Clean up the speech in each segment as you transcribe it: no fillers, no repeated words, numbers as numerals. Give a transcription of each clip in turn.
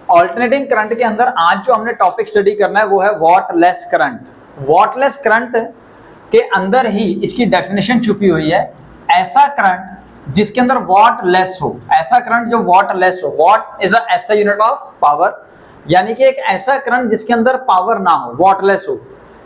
Alternating current के अंदर आज जो हमने टॉपिक स्टडी करना है वो है वॉटलेस करंट। वॉटलेस करंट के अंदर ही इसकी डेफिनेशन छुपी हुई है, ऐसा करंट जिसके अंदर वॉट लेस हो, ऐसा करंट जो वॉट लेस हो। What is a SI unit of power, यानी कि एक ऐसा करंट जिसके अंदर पावर ना हो, वॉट लेस हो।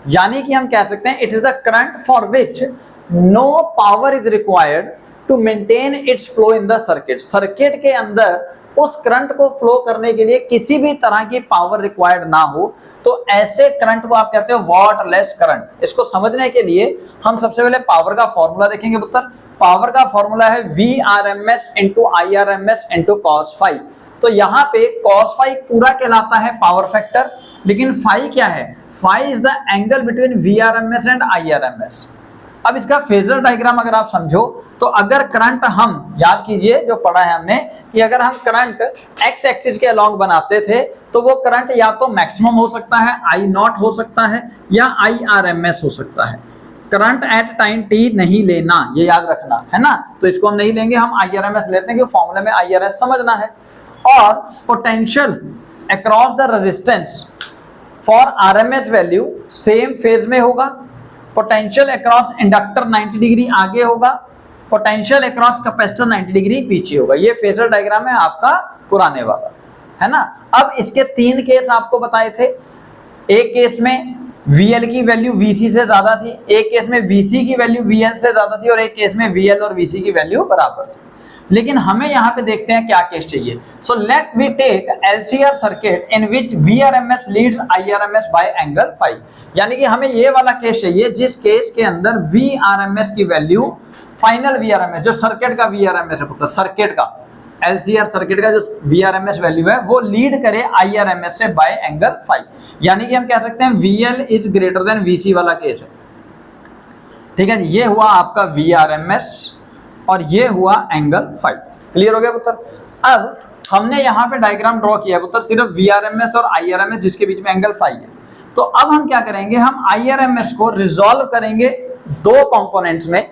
यानी कि हम कह सकते हैं it is the current for which no power is required to maintain its flow in the circuit. Circuit के अंदर उस करंट को फ्लो करने के लिए किसी भी तरह की पावर रिक्वायर्ड ना हो, तो ऐसे करंट को आप कहते हो वॉटलेस करंट। इसको समझने के लिए हम सबसे पहले पावर का फॉर्मूला देखेंगे पुत्र। पावर का फॉर्मूला है VRMS into IRMS into cos phi. तो यहाँ पे cos फाई पूरा कहलाता है पावर फैक्टर, लेकिन फाई क्या है? Phi is the angle between VRMS and IRMS। अब इसका फेजर डायग्राम अगर आप समझो तो अगर करंट, हम याद कीजिए जो पढ़ा है हमने कि अगर हम करंट एक्स एक्सिस के अलोंग बनाते थे तो वो करंट या तो मैक्सिमम हो सकता है, I0 हो सकता है, या IRMS हो सकता है। करंट एट टाइम t नहीं लेना, ये याद रखना है ना। तो इसको हम नहीं लेंगे, हम IRMS लेते हैं, क्योंकि फॉर्मूले में IRS समझना है। और potential across the resistance for RMS value same phase में होगा। पोटेंशियल अक्रॉस इंडक्टर 90 डिग्री आगे होगा, पोटेंशियल अक्रॉस कैपेसिटर 90 डिग्री पीछे होगा। ये फेजर डायग्राम है आपका पुराने वाला, है ना। अब इसके 3 केस आपको बताए थे। एक केस में VL की वैल्यू VC से ज्यादा थी, एक केस में VC की वैल्यू VL से ज्यादा थी, और एक केस में VL और VC की वैल्यू बराबर थी। लेकिन हमें यहाँ पे देखते हैं क्या केस चाहिए। So let we take LCR circuit in which VRMS leads IRMS by angle phi. यानी कि हमें ये वाला केस चाहिए जिस केस के अंदर VRMS की वैल्यू, फाइनल VRMS जो सर्किट का VRMS है पुत्र, सर्किट का LCR सर्किट का जो VRMS वैल्यू है वो लीड करे IRMS से बाय एंगल फाई। यानी कि हम कह सकते हैं VL is greater than VC वाला केस है। ठीक है, ये हुआ आपका VRMS और ये हुआ एंगल फाई। क्लियर हो गया पुत्र। अब हमने यहाँ पे डायग्राम ड्रॉ किया पुत्र सिर्फ VRMS और IRMS जिसके बीच में एंगल फाई है। तो अब हम क्या करेंगे, हम IRMS को रिजॉल्व करेंगे 2 कंपोनेंट्स में।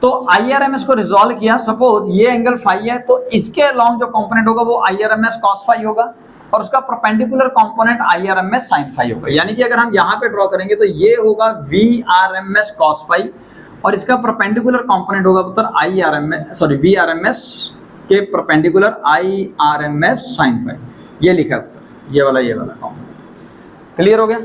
तो IRMS को रिजॉल्व किया, सपोज ये एंगल फाई है तो इसके अलोंग जो कंपोनेंट होगा वो IRMS cos फाई होगा, और उसका perpendicular component IRMS sin phi होगा। यानी कि अगर हम यहाँ पे ड्रॉ करेंगे तो ये होगा VRMS cos फाई, और इसका परपेंडिकुलर कंपोनेंट होगा पुत्र VRMS के परपेंडिकुलर IRMS sin फाई। ये लिखा है पुत्र, ये वाला कंपोनेंट। क्लियर हो गया।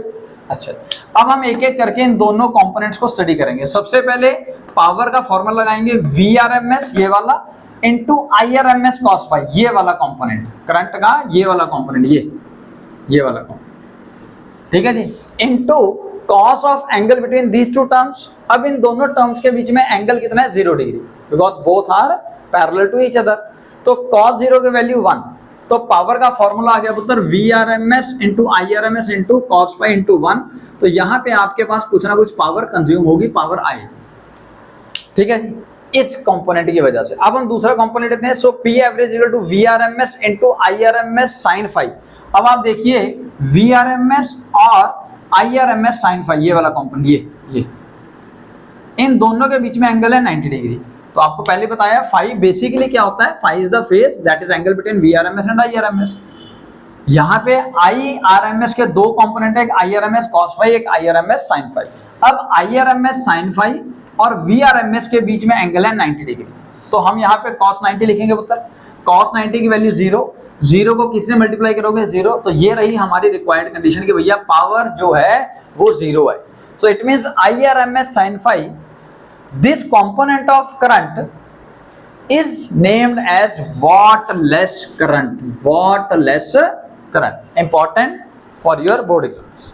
अच्छा, अब हम एक एक करके इन दोनों कंपोनेंट्स को स्टडी करेंगे। सबसे पहले पावर का फॉर्मूला लगाएंगे VRMS ये वाला इनटू IRMS cos फाई, ये वाला कंपोनेंट करंट का, ये वाला कंपोनेंट, ये वाला कंपोनेंट। ठीक है जी, into cos of angle between these 2 terms. अब इन दोनों टर्म्स के बीच में एंगल कितना है? 0 degree, because both are parallel to each other. तो cos 0 की वैल्यू 1। तो पावर का फॉर्मूला आ गया पुत्र VRMS into IRMS into cos phi into 1। तो यहाँ पे आपके पास कुछ ना कुछ पावर कंज्यूम होगी, पावर आएगी। ठीक है जी, इस कंपोनेंट की वजह से। अब हम दूसरा कंपोनेंट लेते हैं। So P average equal to VRMS into IRMS sin phi. अब आप देखिए VRMS और IRMS sin फाई, ये वाला कंपोनेंट, ये इन दोनों के बीच में एंगल है 90 डिग्री। तो आपको पहले बताया फाई बेसिकली क्या होता है, phi is the phase that is angle between VRMS and IRMS। यहाँ पे IRMS के 2 कंपोनेंट है, एक IRMS cos फाई, एक IRMS sin फाई। अब IRMS sin फाई और VRMS के बीच में एंगल है 90 डिग्री। तो हम यहाँ पे cos 90 लिखेंगे पुत्र। cos 90 की वैल्यू 0 को किससे मल्टीप्लाई करोगे? 0। तो ये रही हमारी रिक्वायर्ड कंडीशन कि भैया पावर जो है वो 0 है। So it means IRMS sin phi, this component of current is named as whattless current. Whattless current, important for your board exams.